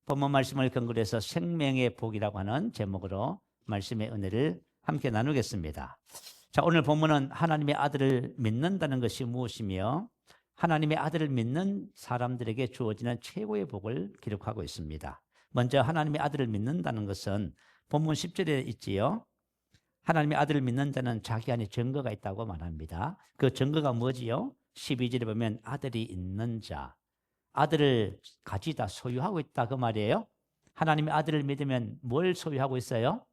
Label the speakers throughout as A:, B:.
A: 본문 말씀을 근거로 해서 생명의 복이라고 하는 제목으로 말씀의 은혜를 함께 나누겠습니다. 자, 오늘 본문은 하나님의 아들을 믿는다는 것이 무엇이며 하나님의 아들을 믿는 사람들에게 주어지는 최고의 복을 기록하고 있습니다. 먼저 하나님의 아들을 믿는다는 것은 본문 10절에 있지요. 하나님의 아들을 믿는 자는 자기 안에 증거가 있다고 말합니다. 그 증거가 뭐지요? 12절에 보면 아들이 있는 자, 아들을 가지다 소유하고 있다 그 말이에요. 하나님의 아들을 믿으면 뭘 소유하고 있어요?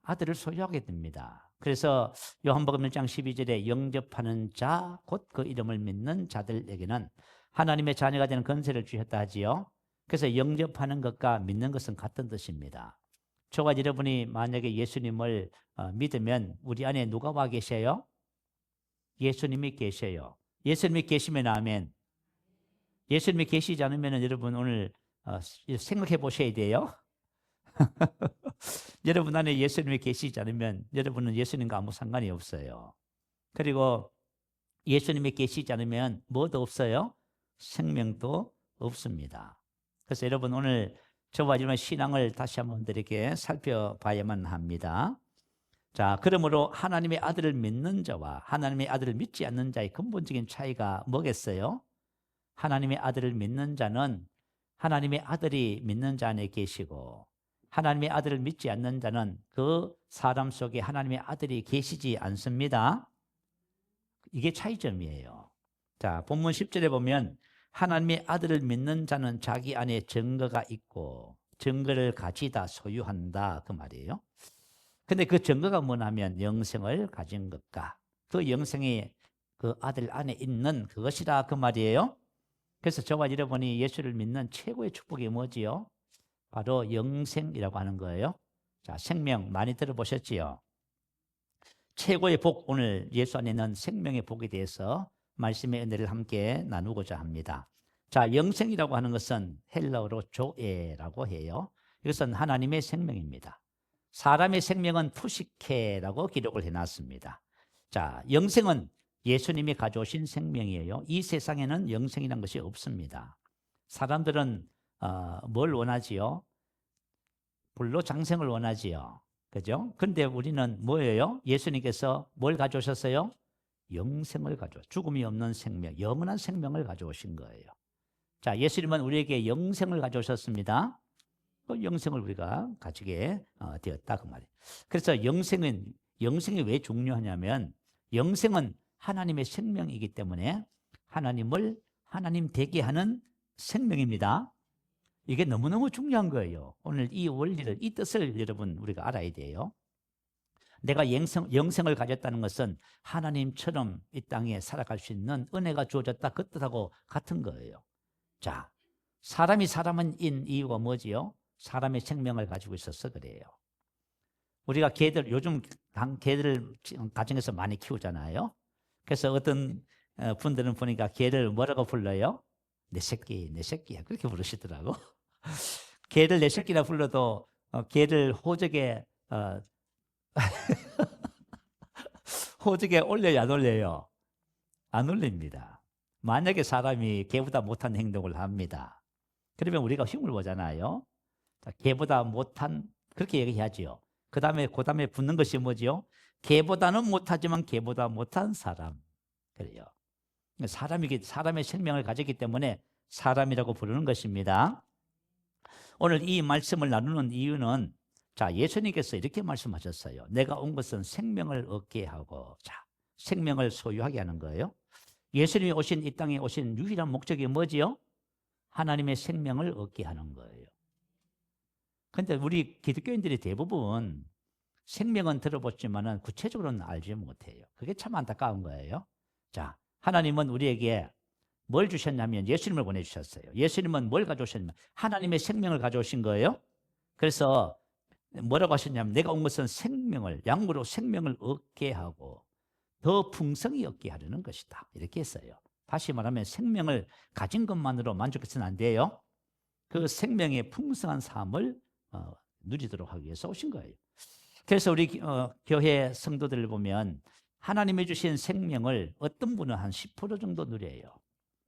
A: 아들을 소유하게 됩니다. 그래서 요한복음 1장 12절에 영접하는 자, 곧 그 이름을 믿는 자들에게는 하나님의 자녀가 되는 권세를 주셨다 하지요. 그래서 영접하는 것과 믿는 것은 같은 뜻입니다. 저와 여러분이 만약에 예수님을 믿으면 우리 안에 누가 와 계셔요? 예수님이 계셔요. 예수님이 계시면 아멘. 예수님이 계시지 않으면 여러분 오늘 생각해 보셔야 돼요. 여러분 안에 예수님이 계시지 않으면 여러분은 예수님과 아무 상관이 없어요. 그리고 예수님이 계시지 않으면 뭐도 없어요? 생명도 없습니다. 그래서 여러분 오늘 저와 여러분의 신앙을 다시 한번 이렇게 살펴봐야만 합니다. 자, 그러므로 하나님의 아들을 믿는 자와 하나님의 아들을 믿지 않는 자의 근본적인 차이가 뭐겠어요? 하나님의 아들을 믿는 자는 하나님의 아들이 믿는 자 안에 계시고 하나님의 아들을 믿지 않는 자는 그 사람 속에 하나님의 아들이 계시지 않습니다. 이게 차이점이에요. 자, 본문 10절에 보면 하나님의 아들을 믿는 자는 자기 안에 증거가 있고 증거를 가지다 소유한다 그 말이에요. 근데 그 증거가 뭐냐면 영생을 가진 것과 그 영생이 그 아들 안에 있는 그것이다 그 말이에요. 그래서 저와 여러분이 예수를 믿는 최고의 축복이 뭐지요? 바로 영생이라고 하는 거예요. 자, 생명 많이 들어보셨지요? 최고의 복, 오늘 예수 안에 있는 생명의 복에 대해서 말씀의 은혜를 함께 나누고자 합니다. 자, 영생이라고 하는 것은 헬라어로 조에라고 해요. 이것은 하나님의 생명입니다. 사람의 생명은 푸시케라고 기록을 해놨습니다. 자, 영생은 예수님이 가져오신 생명이에요. 이 세상에는 영생이라는 것이 없습니다. 사람들은 뭘 원하지요? 불로장생을 원하지요. 그죠? 근데 우리는 뭐예요? 예수님께서 뭘 가져오셨어요? 영생을 죽음이 없는 생명, 영원한 생명을 가져오신 거예요. 자, 예수님은 우리에게 영생을 가져오셨습니다. 그 영생을 우리가 가지게 되었다 그 말이에요. 그래서 영생이 왜 중요하냐면 영생은 하나님의 생명이기 때문에 하나님을 하나님 되게 하는 생명입니다. 이게 너무너무 중요한 거예요. 오늘 이 원리를, 이 뜻을 여러분 우리가 알아야 돼요. 내가 영생을 가졌다는 것은 하나님처럼 이 땅에 살아갈 수 있는 은혜가 주어졌다 그 뜻하고 같은 거예요. 자, 사람이 사람인 이유가 뭐지요? 사람의 생명을 가지고 있어서 그래요. 우리가 개들, 요즘 개들을 가정에서 많이 키우잖아요. 그래서 어떤 분들은 보니까 개를 뭐라고 불러요? 내 새끼, 내 새끼야. 그렇게 부르시더라고. 개를 내 새끼라 불러도 개를 호적에 호적에 올려요, 안 올려요? 안 올립니다. 만약에 사람이 개보다 못한 행동을 합니다. 그러면 우리가 흉을 보잖아요. 개보다 못한, 그렇게 얘기하지요. 그 다음에 붙는 것이 뭐지요? 개보다는 못하지만 개보다 못한 사람. 그래요. 사람의 생명을 가졌기 때문에 사람이라고 부르는 것입니다. 오늘 이 말씀을 나누는 이유는 자, 예수님께서 이렇게 말씀하셨어요. 내가 온 것은 생명을 얻게 하고, 자, 생명을 소유하게 하는 거예요. 예수님이 이 땅에 오신 유일한 목적이 뭐지요? 하나님의 생명을 얻게 하는 거예요. 그런데 우리 기독교인들이 대부분 생명은 들어봤지만은 구체적으로는 알지 못해요. 그게 참 안타까운 거예요. 자, 하나님은 우리에게 뭘 주셨냐면 예수님을 보내주셨어요. 예수님은 뭘 가져오셨냐면 하나님의 생명을 가져오신 거예요. 그래서 뭐라고 하셨냐면 내가 온 것은 양으로 생명을 얻게 하고 더 풍성히 얻게 하려는 것이다. 이렇게 했어요. 다시 말하면 생명을 가진 것만으로 만족해서는 안 돼요. 그 생명의 풍성한 삶을 누리도록 하기 위해서 오신 거예요. 그래서 우리 교회 성도들을 보면 하나님이 주신 생명을 어떤 분은 한 10% 정도 누려요.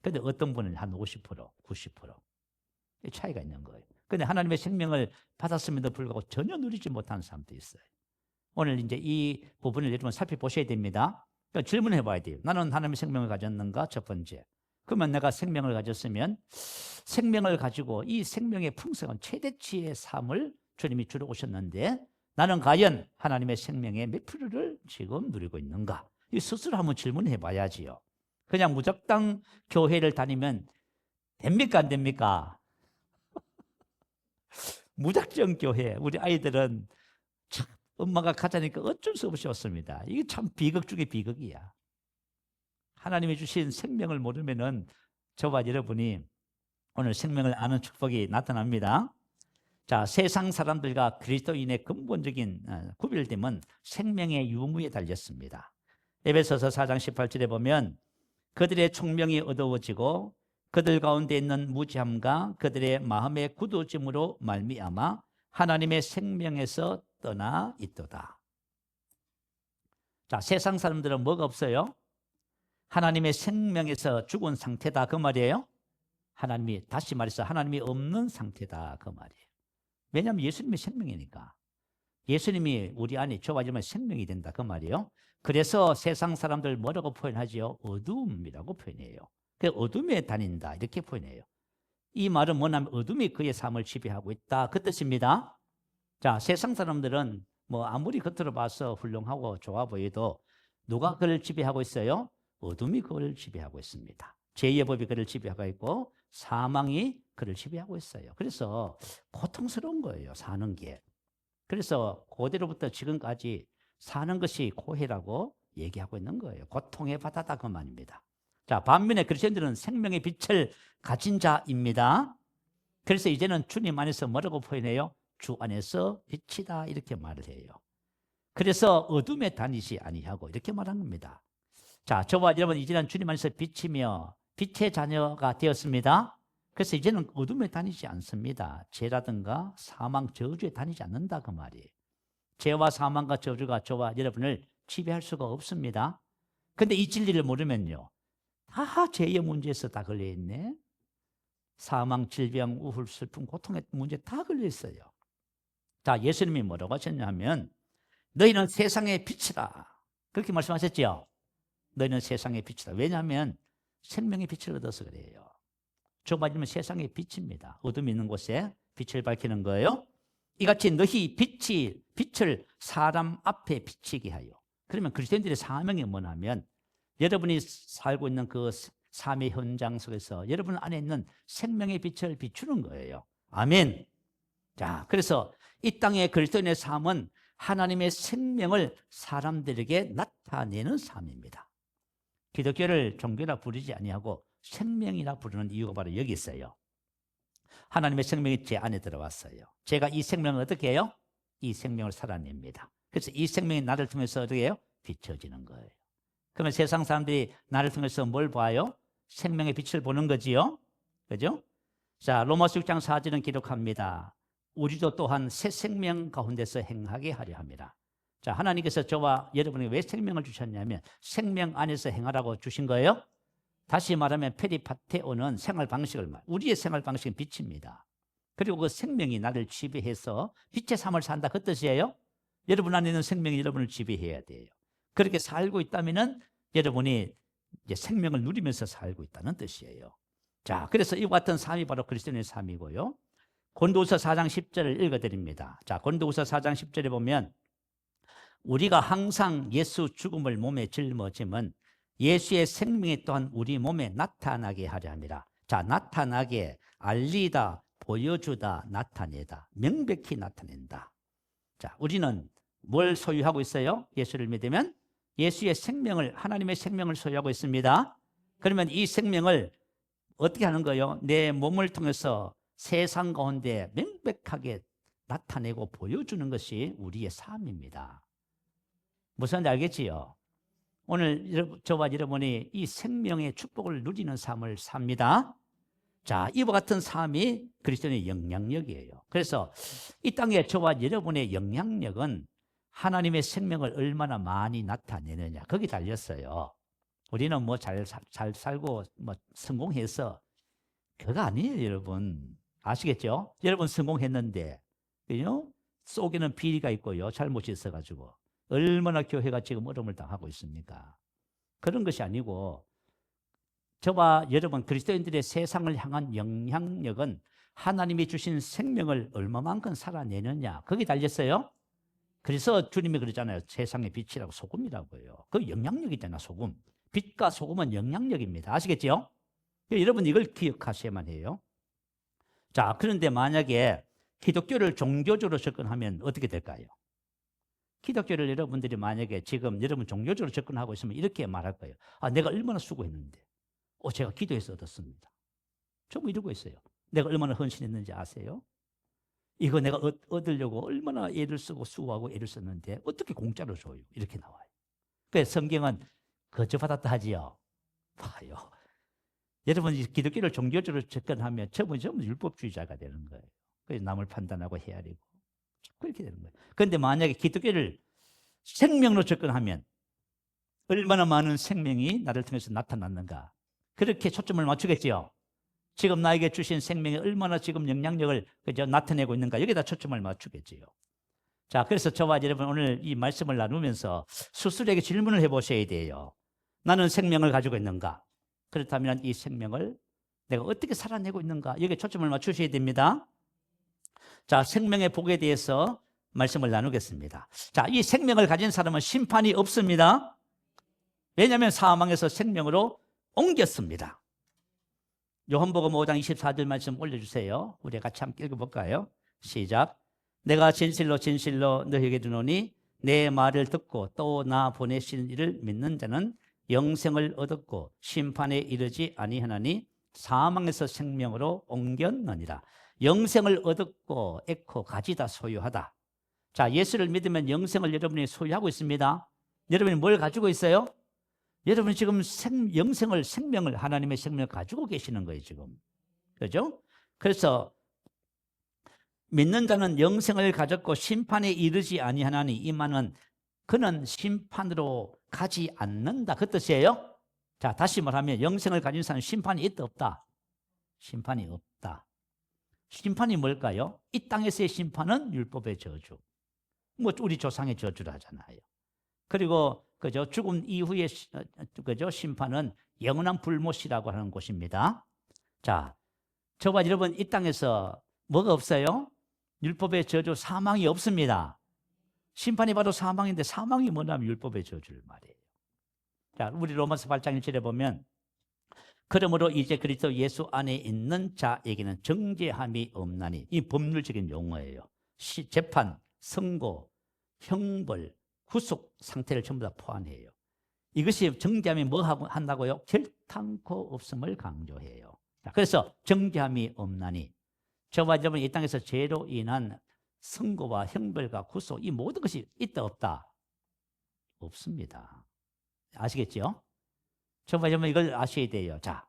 A: 근데 어떤 분은 한 50%, 90%. 차이가 있는 거예요. 그런데 하나님의 생명을 받았음에도 불구하고 전혀 누리지 못하는 사람도 있어요. 오늘 이제 이 부분을 여러분 살펴보셔야 됩니다. 그러니까 질문해 봐야 돼요. 나는 하나님의 생명을 가졌는가? 첫 번째. 그러면 내가 생명을 가졌으면 생명을 가지고 이 생명의 풍성한 최대치의 삶을 주님이 주러 오셨는데 나는 과연 하나님의 생명의 몇 프로를 지금 누리고 있는가? 이 스스로 한번 질문해 봐야지요. 그냥 무작정 교회를 다니면 됩니까? 안 됩니까? 무작정 교회. 우리 아이들은 참 엄마가 가자니까 어쩔 수 없이 왔습니다. 이게 참 비극 중에 비극이야. 하나님이 주신 생명을 모르면은 저와 여러분이 오늘 생명을 아는 축복이 나타납니다. 자, 세상 사람들과 그리스도인의 근본적인 구별됨은 생명의 유무에 달렸습니다. 에베소서 4장 18절에 보면 그들의 총명이 어두워지고 그들 가운데 있는 무지함과 그들의 마음의 굳어짐으로 말미암아 하나님의 생명에서 떠나 있도다. 자, 세상 사람들은 뭐가 없어요? 하나님의 생명에서 죽은 상태다 그 말이에요. 하나님이 다시 말해서 하나님이 없는 상태다 그 말이에요. 왜냐하면 예수님이 생명이니까. 예수님이 우리 안에 저와 여러분의 생명이 된다 그 말이에요. 그래서 세상 사람들 뭐라고 표현하지요? 어둠이라고 표현해요. 그 어둠에 다닌다 이렇게 표현해요. 이 말은 뭐냐면 어둠이 그의 삶을 지배하고 있다 그 뜻입니다. 자, 세상 사람들은 뭐 아무리 겉으로 봐서 훌륭하고 좋아 보여도 누가 그를 지배하고 있어요? 어둠이 그를 지배하고 있습니다. 죄의 법이 그를 지배하고 있고 사망이 그를 지배하고 있어요. 그래서 고통스러운 거예요, 사는 게. 그래서 고대로부터 지금까지 사는 것이 고해라고 얘기하고 있는 거예요. 고통의 바다다 그 말입니다. 자, 반면에 그리스도인들은 생명의 빛을 가진 자입니다. 그래서 이제는 주님 안에서 뭐라고 표현해요? 주 안에서 빛이다 이렇게 말을 해요. 그래서 어둠에 다니지 아니하고 이렇게 말한 겁니다. 자, 저와 여러분 이제는 주님 안에서 빛이며 빛의 자녀가 되었습니다. 그래서 이제는 어둠에 다니지 않습니다. 죄라든가 사망, 저주에 다니지 않는다 그 말이에요. 죄와 사망과 저주가 저와 여러분을 지배할 수가 없습니다. 그런데 이 진리를 모르면요, 다 죄의 문제에서 다 걸려있네. 사망, 질병, 우울, 슬픔, 고통의 문제 다 걸려있어요. 자, 예수님이 뭐라고 하셨냐면 너희는 세상의 빛이라 그렇게 말씀하셨죠. 너희는 세상의 빛이다. 왜냐하면 생명의 빛을 얻어서 그래요. 저와 여러분은 세상의 빛입니다. 어둠이 있는 곳에 빛을 밝히는 거예요. 이같이 너희 빛을 사람 앞에 비치게 하여. 그러면 그리스도인들의 사명이 뭐냐면 여러분이 살고 있는 그 삶의 현장 속에서 여러분 안에 있는 생명의 빛을 비추는 거예요. 아멘. 자, 그래서 이 땅의 그리스도인의 삶은 하나님의 생명을 사람들에게 나타내는 삶입니다. 기독교를 종교라 부르지 아니하고 생명이라 부르는 이유가 바로 여기 있어요. 하나님의 생명이 제 안에 들어왔어요. 제가 이 생명을 어떻게 해요? 이 생명을 살아냅니다. 그래서 이 생명이 나를 통해서 어떻게 해요? 비춰지는 거예요. 그러면 세상 사람들이 나를 통해서 뭘 봐요? 생명의 빛을 보는 거지요. 그죠? 자, 로마서 6장 4절은 기록합니다. 우리도 또한 새 생명 가운데서 행하게 하려 합니다. 자, 하나님께서 저와 여러분에게 왜 생명을 주셨냐면 생명 안에서 행하라고 주신 거예요. 다시 말하면 페리파테오는 생활 방식을 우리의 생활 방식은 빛입니다. 그리고 그 생명이 나를 지배해서 빛의 삶을 산다 그 뜻이에요. 여러분 안에 있는 생명이 여러분을 지배해야 돼요. 그렇게 살고 있다면은 여러분이 이제 생명을 누리면서 살고 있다는 뜻이에요. 자, 그래서 이와 같은 삶이 바로 그리스도인의 삶이고요. 고린도후서 4장 10절을 읽어드립니다. 자, 고린도후서 4장 10절에 보면 우리가 항상 예수 죽음을 몸에 짊어짐은 예수의 생명이 또한 우리 몸에 나타나게 하려 합니다. 자, 나타나게, 알리다, 보여주다, 나타내다, 명백히 나타낸다. 자, 우리는 뭘 소유하고 있어요? 예수를 믿으면 예수의 생명을, 하나님의 생명을 소유하고 있습니다. 그러면 이 생명을 어떻게 하는 거예요? 내 몸을 통해서 세상 가운데 명백하게 나타내고 보여주는 것이 우리의 삶입니다. 무슨 말인지 알겠지요? 오늘 저와 여러분이 이 생명의 축복을 누리는 삶을 삽니다. 자, 이와 같은 삶이 그리스도인의 영향력이에요. 그래서 이 땅에 저와 여러분의 영향력은 하나님의 생명을 얼마나 많이 나타내느냐 거기 달렸어요. 우리는 뭐 잘 살고 뭐 성공해서 그거 아니에요, 여러분. 아시겠죠? 여러분 성공했는데, 그죠? 속에는 비리가 있고요. 잘못이 있어가지고. 얼마나 교회가 지금 어려움을 당하고 있습니까? 그런 것이 아니고, 저와 여러분 그리스도인들의 세상을 향한 영향력은 하나님이 주신 생명을 얼마만큼 살아내느냐. 거기 달렸어요. 그래서 주님이 그러잖아요. 세상의 빛이라고, 소금이라고요. 그 영향력이잖아, 소금. 빛과 소금은 영향력입니다. 아시겠죠? 여러분 이걸 기억하셔야만 해요. 자, 그런데 만약에 기독교를 종교적으로 접근하면 어떻게 될까요? 기독교를 여러분들이 만약에 지금 여러분 종교적으로 접근하고 있으면 이렇게 말할 거예요. 아, 내가 얼마나 수고했는데. 제가 기도해서 얻었습니다. 전부 이러고 있어요. 내가 얼마나 헌신했는지 아세요? 이거 내가 얻으려고 얼마나 애를 쓰고 수고하고 애를 썼는데 어떻게 공짜로 줘요? 이렇게 나와요. 그래서 성경은 거저받았다 하지요. 봐요. 여러분 기독교를 종교적으로 접근하면 전부 율법주의자가 되는 거예요. 그래서 남을 판단하고 헤아리고 그렇게 되는 거예요. 그런데 만약에 기독교를 생명으로 접근하면 얼마나 많은 생명이 나를 통해서 나타났는가. 그렇게 초점을 맞추겠지요. 지금 나에게 주신 생명이 얼마나 지금 영향력을 나타내고 있는가. 여기다 초점을 맞추겠지요. 자, 그래서 저와 여러분 오늘 이 말씀을 나누면서 스스로에게 질문을 해보셔야 돼요. 나는 생명을 가지고 있는가? 그렇다면 이 생명을 내가 어떻게 살아내고 있는가? 여기에 초점을 맞추셔야 됩니다. 자, 생명의 복에 대해서 말씀을 나누겠습니다. 자, 이 생명을 가진 사람은 심판이 없습니다. 왜냐하면 사망에서 생명으로 옮겼습니다. 요한복음 5장 24절 말씀 올려주세요. 우리 같이 함께 읽어볼까요? 시작. 내가 진실로 진실로 너희에게 이르노니 내 말을 듣고 또 나 보내신 이를 믿는 자는 영생을 얻었고 심판에 이르지 아니하나니 사망에서 생명으로 옮겼느니라. 영생을 얻었고 에코 가지다 소유하다. 자, 예수를 믿으면 영생을 여러분이 소유하고 있습니다. 여러분이 뭘 가지고 있어요? 여러분이 지금 영생을, 생명을, 하나님의 생명을 가지고 계시는 거예요, 지금. 그죠? 그래서 믿는 자는 영생을 가졌고 심판에 이르지 아니하나니, 이 말은 그는 심판으로 가지 않는다, 그 뜻이에요. 자, 다시 말하면 영생을 가진 사람은 심판이 있다 없다? 심판이 없다. 심판이 뭘까요? 이 땅에서의 심판은 율법의 저주. 뭐 우리 조상의 저주를 하잖아요. 그리고 그죠? 죽음 이후의 그죠? 심판은 영원한 불못이라고 하는 곳입니다. 자, 저와 여러분 이 땅에서 뭐가 없어요? 율법의 저주, 사망이 없습니다. 심판이 바로 사망인데 사망이 뭐냐면 율법의 저주를 말해요. 자, 우리 로마서 8장 1절에 보면 그러므로 이제 그리스도 예수 안에 있는 자에게는 정죄함이 없나니, 이 법률적인 용어예요. 재판, 선고, 형벌, 구속 상태를 전부 다 포함해요. 이것이 정죄함이 뭐 한다고요? 결탄코 없음을 강조해요. 그래서 정죄함이 없나니, 저와 여러분 이 땅에서 죄로 인한 선고와 형벌과 구속, 이 모든 것이 있다 없다? 없습니다. 아시겠죠? 저와 여러분 이걸 아셔야 돼요. 자,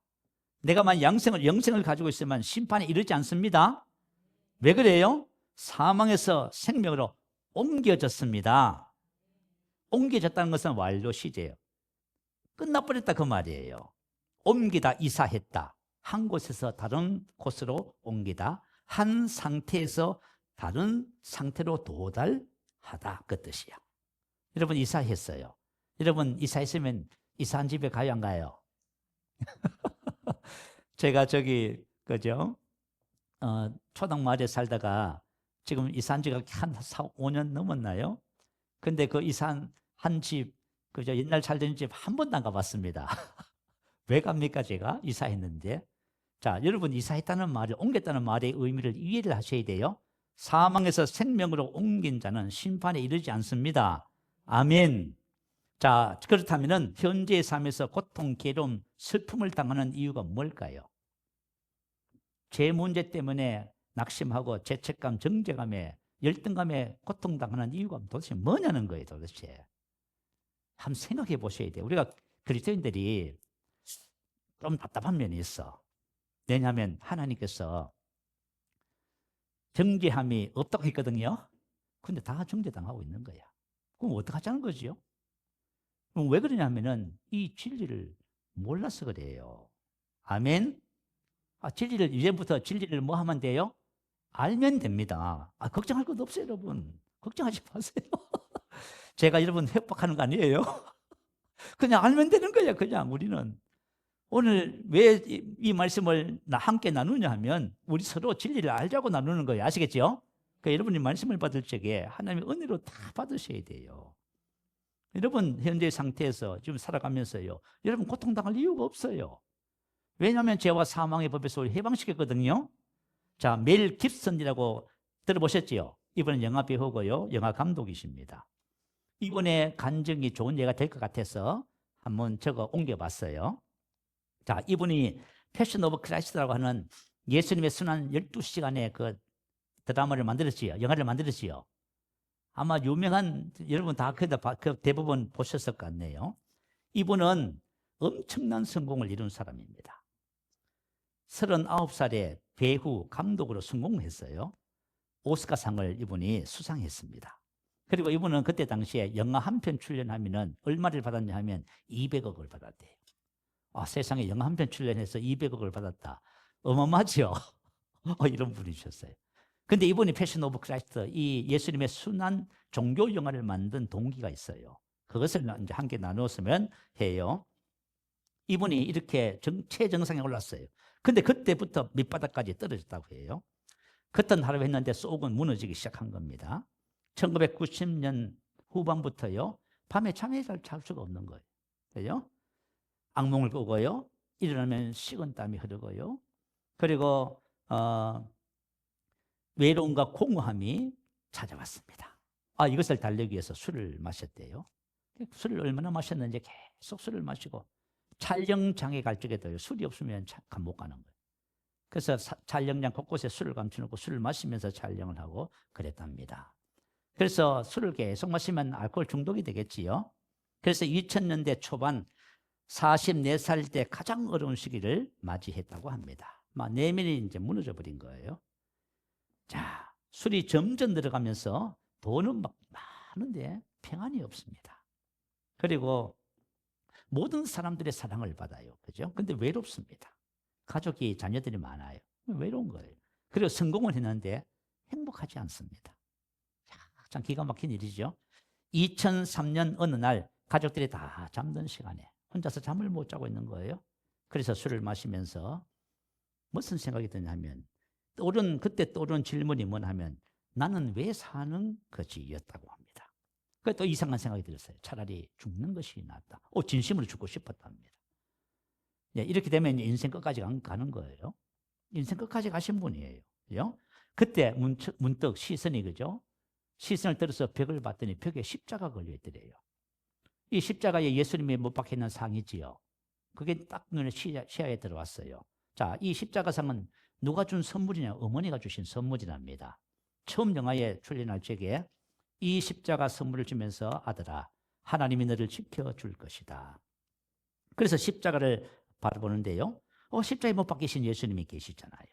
A: 내가 만약 영생을 가지고 있으면 심판에 이르지 않습니다. 왜 그래요? 사망에서 생명으로 옮겨졌습니다. 옮겨졌다는 것은 완료 시제예요. 끝나버렸다 그 말이에요. 옮기다, 이사했다. 한 곳에서 다른 곳으로 옮기다. 한 상태에서 다른 상태로 도달하다, 그 뜻이야. 여러분 이사했어요. 여러분 이사했으면 이사한 집에 가요 안 가요? 제가 저기 그죠? 초당 마을에 살다가 지금 이사한 지가 한 5년 넘었나요? 근데 그 이사한 한 집, 그죠? 옛날 살던 집 한 번도 안 가봤습니다. 왜 갑니까, 제가? 이사했는데. 자, 여러분 이사했다는 말이, 옮겼다는 말의 의미를 이해를 하셔야 돼요. 사망에서 생명으로 옮긴 자는 심판에 이르지 않습니다. 아멘. 자, 그렇다면 현재의 삶에서 고통, 괴로움, 슬픔을 당하는 이유가 뭘까요? 죄 문제 때문에 낙심하고 죄책감, 정죄감에, 열등감에 고통당하는 이유가 도대체 뭐냐는 거예요, 도대체. 한번 생각해 보셔야 돼요. 우리가 그리스도인들이 좀 답답한 면이 있어. 왜냐하면 하나님께서 정죄함이 없다고 했거든요. 근데 다 정죄당하고 있는 거야. 그럼 어떡하자는 거죠? 그럼 왜 그러냐면은 이 진리를 몰라서 그래요. 아멘? 진리를 이제부터 진리를 뭐 하면 돼요? 알면 됩니다. 걱정할 것도 없어요, 여러분. 걱정하지 마세요. 제가 여러분 협박하는 거 아니에요. 그냥 알면 되는 거예요. 그냥 우리는. 오늘 왜 이 말씀을 함께 나누냐 하면 우리 서로 진리를 알자고 나누는 거예요. 아시겠죠? 그러니까 여러분이 말씀을 받을 적에 하나님의 은혜로 다 받으셔야 돼요. 여러분 현재 상태에서 지금 살아가면서요. 여러분 고통당할 이유가 없어요. 왜냐하면 죄와 사망의 법에서 우리 해방시켰거든요. 자, 멜 깁슨이라고 들어보셨지요? 이분은 영화 배우고요. 영화 감독이십니다. 이분의 간증이 좋은 예가 될 것 같아서 한번 적어 옮겨봤어요. 자, 이분이 패션 오브 크라이스트라고 하는 예수님의 순환 12시간의 그 드라마를 만들었지요. 영화를 만들었지요. 아마 유명한, 여러분 다 그 대부분 보셨을 것 같네요. 이분은 엄청난 성공을 이룬 사람입니다. 39살에 배우, 감독으로 성공했어요. 오스카상을 이분이 수상했습니다. 그리고 이분은 그때 당시에 영화 한 편 출연하면 얼마를 받았냐 하면 200억을 받았대요. 세상에 영화 한 편 출연해서 200억을 받았다. 어마어마하죠? 이런 분이셨어요. 근데 이분이 패션 오브 크라이스트, 이 예수님의 순환 종교 영화를 만든 동기가 있어요. 그것을 이제 함께 나누었으면 해요. 이분이 이렇게 최정상에 올랐어요. 근데 그때부터 밑바닥까지 떨어졌다고 해요. 그땐 하루 했는데 속은 무너지기 시작한 겁니다. 1990년 후반부터요. 밤에 잠에 잘 수가 없는 거예요. 그죠? 악몽을 꾸고요. 일어나면 식은땀이 흐르고요. 그리고 외로움과 공허함이 찾아왔습니다. 이것을 달래기 위해서 술을 마셨대요. 술을 얼마나 마셨는지 계속 술을 마시고 촬영장에 갈 적에도요. 술이 없으면 못 가는 거예요. 그래서 촬영장 곳곳에 술을 감춰놓고 술을 마시면서 촬영을 하고 그랬답니다. 그래서 술을 계속 마시면 알코올 중독이 되겠지요. 그래서 2000년대 초반 44살 때 가장 어려운 시기를 맞이했다고 합니다. 내면이 이제 무너져 버린 거예요. 자, 술이 점점 들어가면서 돈은 막 많은데 평안이 없습니다. 그리고 모든 사람들의 사랑을 받아요. 그죠? 근데 외롭습니다. 가족이, 자녀들이 많아요. 외로운 거예요. 그리고 성공을 했는데 행복하지 않습니다. 참 기가 막힌 일이죠. 2003년 어느 날 가족들이 다 잠든 시간에 혼자서 잠을 못 자고 있는 거예요. 그래서 술을 마시면서 무슨 생각이 드냐면 그때 떠오른 질문이 뭐냐 하면 나는 왜 사는 것이었다고 합니다. 또 이상한 생각이 들었어요. 차라리 죽는 것이 낫다. 진심으로 죽고 싶었답니다. 이렇게 되면 인생 끝까지 가는 거예요. 인생 끝까지 가신 분이에요. 그죠? 그때 문득 시선이, 그죠? 시선을 들어서 벽을 봤더니 벽에 십자가 걸려있더래요. 이 십자가에 예수님이 못 박혀있는 상이지요. 그게 딱 눈에 시야에 들어왔어요. 자, 이 십자가상은 누가 준 선물이냐? 어머니가 주신 선물이랍니다. 처음 영화에 출연할 적에 이 십자가 선물을 주면서 아들아, 하나님이 너를 지켜줄 것이다. 그래서 십자가를 바라보는데요. 십자가에 못 박히신 예수님이 계시잖아요.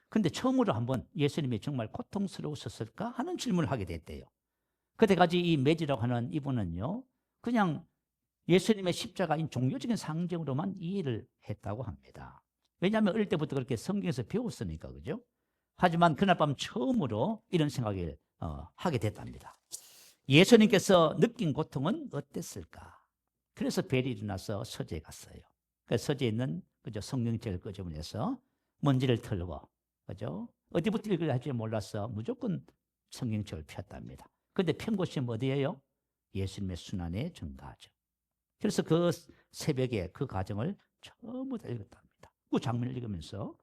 A: 근데 처음으로 한번 예수님이 정말 고통스러우셨을까 하는 질문을 하게 됐대요. 그때까지 이 매지라고 하는 이분은요, 그냥 예수님의 십자가인 종교적인 상징으로만 이해를 했다고 합니다. 왜냐하면 어릴 때부터 그렇게 성경에서 배웠으니까, 그죠? 하지만 그날 밤 처음으로 이런 생각을 하게 됐답니다. 예수님께서 느낀 고통은 어땠을까? 그래서 벨이 일어나서 서재에 갔어요. 그래서 서재에 있는 성경책을 끄집어내서 먼지를 털고, 그죠? 어디부터 읽어야 할지 몰라서 무조건 성경책을 폈답니다. 그런데 편 곳이 어디예요? 예수님의 순환의 전가죠. 그래서 그 새벽에 그 과정을 전부 다 읽었답니다. 그 장면을 읽으면서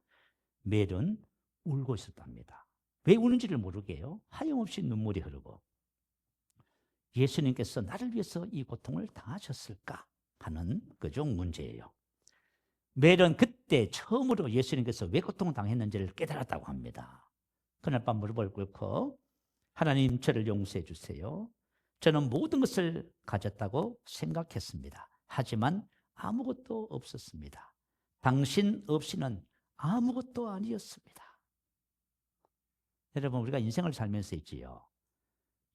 A: 멜은 울고 있었답니다. 왜 우는지를 모르게요. 하염없이 눈물이 흐르고 예수님께서 나를 위해서 이 고통을 당하셨을까 하는 그죠 문제예요. 멜은 그때 처음으로 예수님께서 왜 고통을 당했는지를 깨달았다고 합니다. 그날 밤 무릎을 꿇고 하나님 저를 용서해 주세요. 저는 모든 것을 가졌다고 생각했습니다. 하지만 아무것도 없었습니다. 당신 없이는 아무것도 아니었습니다. 여러분, 우리가 인생을 살면서 있지요.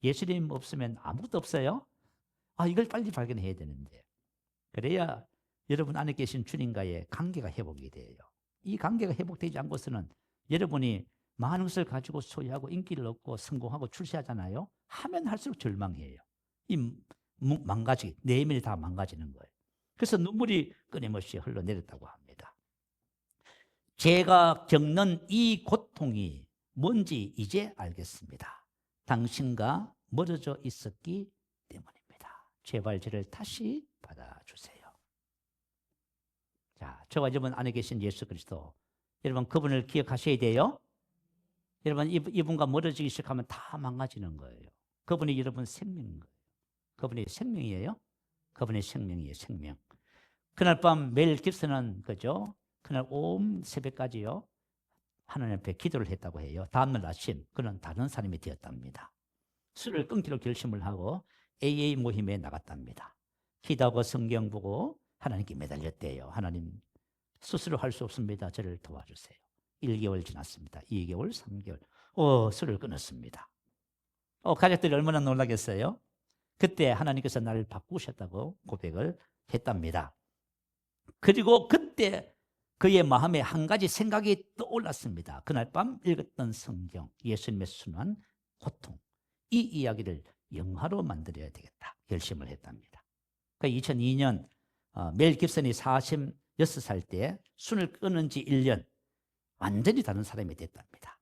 A: 예수님 없으면 아무것도 없어요. 이걸 빨리 발견해야 되는데. 그래야 여러분 안에 계신 주님과의 관계가 회복이 돼요. 이 관계가 회복되지 않고서는 여러분이 많은 것을 가지고 소유하고 인기를 얻고 성공하고 출세하잖아요. 하면 할수록 절망해요. 내면이 다 망가지는 거예요. 그래서 눈물이 끊임없이 흘러내렸다고 합니다. 제가 겪는 이 고통이 뭔지 이제 알겠습니다. 당신과 멀어져 있었기 때문입니다. 제발 저를 다시 받아주세요. 자, 저와 여러분 안에 계신 예수 그리스도, 여러분 그분을 기억하셔야 돼요. 여러분 이분과 멀어지기 시작하면 다 망가지는 거예요. 그분이 여러분 생명인 거예요. 그분이 생명이에요. 그분의 생명이에요. 생명. 그날 밤 멜 깁슨은 그죠? 그날 온 새벽까지요 하나님 앞에 기도를 했다고 해요. 다음날 아침 그는 다른 사람이 되었답니다. 술을 끊기로 결심을 하고 AA 모임에 나갔답니다. 기도하고 성경 보고 하나님께 매달렸대요. 하나님, 스스로 할 수 없습니다. 저를 도와주세요. 1개월 지났습니다. 2개월, 3개월. 술을 끊었습니다. 가족들이 얼마나 놀라겠어요? 그때 하나님께서 나를 바꾸셨다고 고백을 했답니다. 그리고 그때 그의 마음에 한 가지 생각이 떠올랐습니다. 그날 밤 읽었던 성경, 예수님의 순환, 고통, 이 이야기를 영화로 만들어야 되겠다 결심을 했답니다. 2002년 멜 깁슨이 46살 때 술을 끊은 지 1년 완전히 다른 사람이 됐답니다.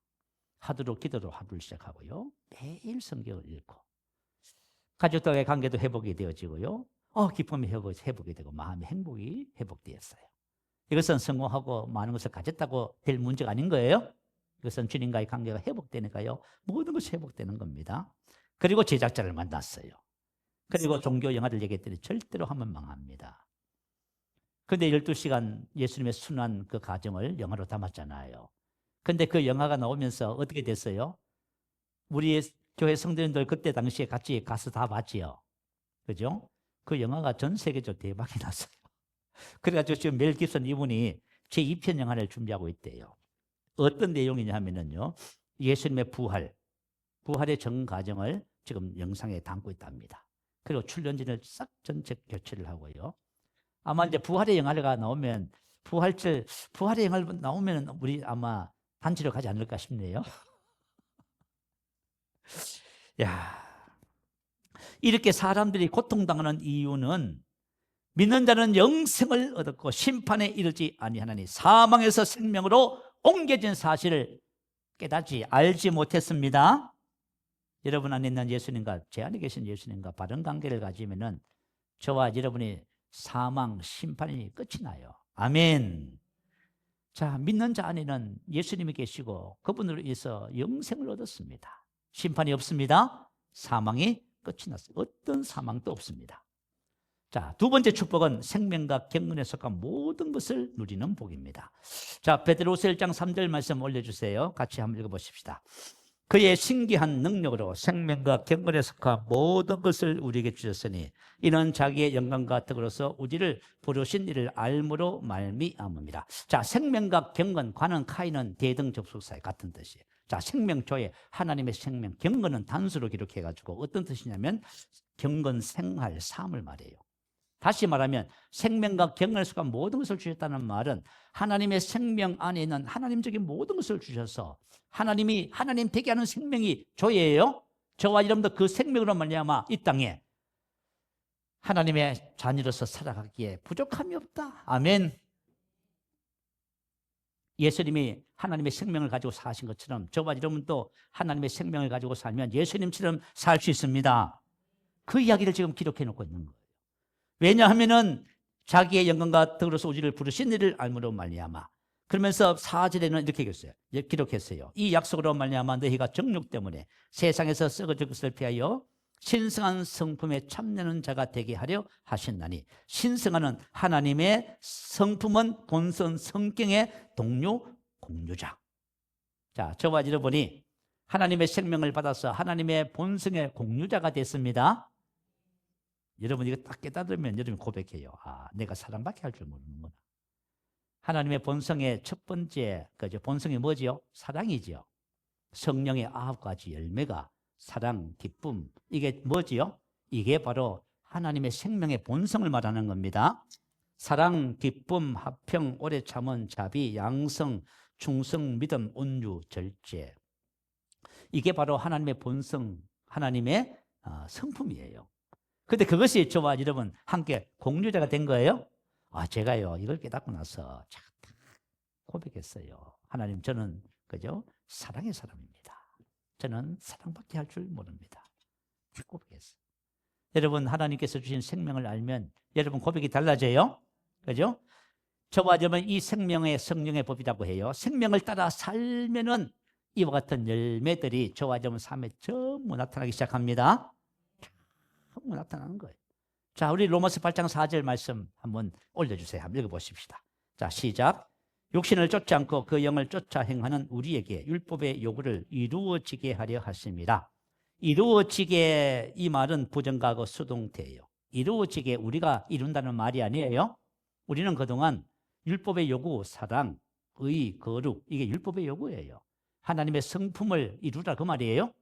A: 하루로 기도로 하루를 시작하고요. 매일 성경을 읽고 가족들과의 관계도 회복이 되어지고요. 기쁨이 회복이 되고 마음의 행복이 회복되었어요. 이것은 성공하고 많은 것을 가졌다고 될 문제가 아닌 거예요. 이것은 주님과의 관계가 회복되니까요. 모든 것이 회복되는 겁니다. 그리고 제작자를 만났어요. 그리고 종교 영화를 얘기했더니 절대로 하면 망합니다. 그런데 12시간 예수님의 순환 그 과정을 영화로 담았잖아요. 그런데 그 영화가 나오면서 어떻게 됐어요? 우리 교회 성도님들 그때 당시에 같이 가서 다 봤지요. 그죠? 그 영화가 전 세계적으로 대박이 났어요. 그래가지고 지금 멜 깁슨 이분이 제2편 영화를 준비하고 있대요. 어떤 내용이냐 하면은요, 예수님의 부활의 전 과정을 지금 영상에 담고 있답니다. 그리고 출연진을 싹 전체 교체를 하고요. 아마 이제 부활의 영화가 나오면 부활의 영화 나오면 우리 아마 단체로 가지 않을까 싶네요. 야, 이렇게 사람들이 고통당하는 이유는 믿는 자는 영생을 얻었고 심판에 이르지 아니하나니 사망에서 생명으로 옮겨진 사실을 깨닫지 알지 못했습니다. 여러분 안에 있는 예수님과 제 안에 계신 예수님과 바른 관계를 가지면은 저와 여러분이 사망, 심판이 끝이 나요. 아멘. 자, 믿는 자 안에는 예수님이 계시고 그분으로 인해서 영생을 얻었습니다. 심판이 없습니다. 사망이 끝이 났어요. 어떤 사망도 없습니다. 자, 두 번째 축복은 생명과 경건에 속한 모든 것을 누리는 복입니다. 자, 베드로후서 1장 3절 말씀 올려주세요. 같이 한번 읽어보십시다. 그의 신기한 능력으로 생명과 경건에 속한 모든 것을 우리에게 주셨으니 이는 자기의 영광과 덕으로서 우리를 부르신 이를 알므로 말미암음이라. 자, 생명과 경건, 관은 카이는 대등 접속사의 같은 뜻이에요. 자, 생명조에 하나님의 생명, 경건은 단수로 기록해가지고 어떤 뜻이냐면 경건, 생활, 삶을 말해요. 다시 말하면 생명과 경건에 속한 모든 것을 주셨다는 말은 하나님의 생명 안에 있는 하나님적인 모든 것을 주셔서 하나님이 하나님 되게 하는 생명이 저예요. 저와 여러분도 그 생명으로 말미암아 이 땅에 하나님의 자녀로서 살아가기에 부족함이 없다. 아멘. 예수님이 하나님의 생명을 가지고 사신 것처럼 저와 여러분도 하나님의 생명을 가지고 살면 예수님처럼 살 수 있습니다. 그 이야기를 지금 기록해 놓고 있는 거예요. 왜냐하면은 자기의 영광과 덕으로서 우리를 부르신 이를 알므로 말미암아. 그러면서 4절에는 이렇게 기록했어요. 이 약속으로 말미암아 너희가 정욕 때문에 세상에서 썩어질 것을 피하여 신성한 성품에 참내는 자가 되게 하려 하신다니. 신성한 하나님의 성품은 본성 성경의 동료 공유자. 자, 저와 여러분이 하나님의 생명을 받아서 하나님의 본성의 공유자가 됐습니다. 여러분 이거 딱 깨달으면 여러분이 고백해요. 내가 사랑받게 할 줄 모르는구나. 하나님의 본성의 첫 번째 본성이 뭐지요? 사랑이지요. 성령의 9가지 열매가 사랑, 기쁨, 이게 뭐지요? 이게 바로 하나님의 생명의 본성을 말하는 겁니다. 사랑, 기쁨, 화평, 오래 참은, 자비, 양성, 충성, 믿음, 온유, 절제. 이게 바로 하나님의 본성, 하나님의 성품이에요. 근데 그것이 저와 여러분 함께 공유자가 된 거예요. 제가요 이걸 깨닫고 나서 참 고백했어요. 하나님, 저는 그죠? 사랑의 사람입니다. 저는 사랑밖에 할 줄 모릅니다. 고백했어요. 여러분, 하나님께서 주신 생명을 알면 여러분 고백이 달라져요. 그죠? 저와 여러분 이 생명의 성령의 법이라고 해요. 생명을 따라 살면은 이와 같은 열매들이 저와 여러분 삶에 전부 나타나기 시작합니다. 전부 나타나는 거예요. 자, 우리 로마서 8장 4절 말씀 한번 올려주세요. 한번 읽어보십시다. 자, 시작. 육신을 쫓지 않고 그 영을 쫓아 행하는 우리에게 율법의 요구를 이루어지게 하려 하십니다. 이루어지게, 이 말은 부정가고 수동태예요. 이루어지게, 우리가 이룬다는 말이 아니에요. 우리는 그동안 율법의 요구, 사랑, 의, 거룩, 이게 율법의 요구예요. 하나님의 성품을 이루라 그 말이에요.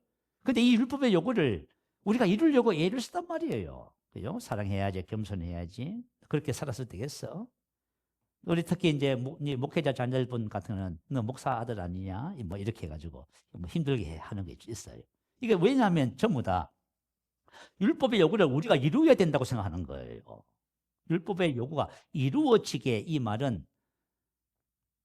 A: 근데 이 율법의 요구를 우리가 이루려고 애를 쓰단 말이에요. 그죠? 사랑해야지, 겸손해야지. 그렇게 살았을 때겠어? 우리 특히 이제 목회자 자녀분 같은 경우는 너 목사 아들 아니냐? 뭐 이렇게 해가지고 뭐 힘들게 하는 게 있어요. 이게 왜냐하면 전부 다 율법의 요구를 우리가 이루어야 된다고 생각하는 거예요. 율법의 요구가 이루어지게, 이 말은